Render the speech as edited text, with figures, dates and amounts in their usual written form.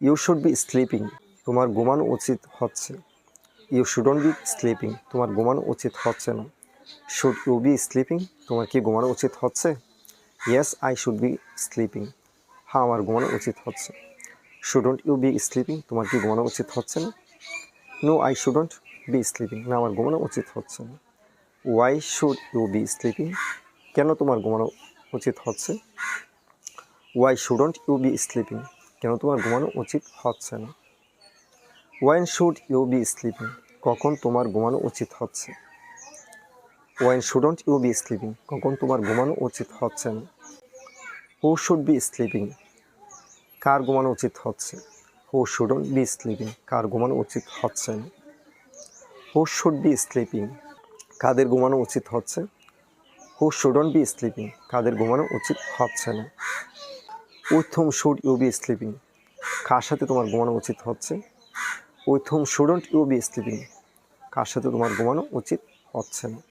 You should be sleeping, তোমার ঘুমানো উচিত হচ্ছে। ইউ শুডন্ট বি স্লিপিং, তোমার ঘুমানো উচিত হচ্ছে না। শুড ইউ বি স্লিপিং, তোমার কি ঘুমানো উচিত হচ্ছে? Yes I should be sleeping, হ্যাঁ আমার ঘুমানো উচিত হচ্ছে। শুডন্ট ইউ বি স্লিপিং, তোমার কি ঘুমানো উচিত হচ্ছে না? No I shouldn't be sleeping, না আমার ঘুমানো উচিত হচ্ছে না। Why should you be sleeping, কেন তোমার ঘুমানো উচিত হচ্ছে? Why shouldn't you be sleeping, কেন তোমার ঘুমানো উচিত হচ্ছে না। When should you be sleeping, কখন তোমার ঘুমানো উচিত হচ্ছে। When shouldn't you be sleeping, কখন তোমার ঘুমানো উচিত হচ্ছে না। হু শুড বি স্লিপিং, কার ঘুমানো উচিত হচ্ছে। হু শুডন্ট বি স্লিপিং, কার ঘুমানো উচিত হচ্ছে না। হু শুড বি স্লিপিং, কাদের ঘুমানো উচিত হচ্ছে। হু শুডন্ট বি স্লিপিং, কাদের ঘুমানো উচিত হচ্ছে না। With whom should you be sleeping, কার সাথে তোমার ঘুমানো উচিত হচ্ছে। With whom shouldn't you be sleeping, কার সাথে তোমার ঘুমানো উচিত হচ্ছে না।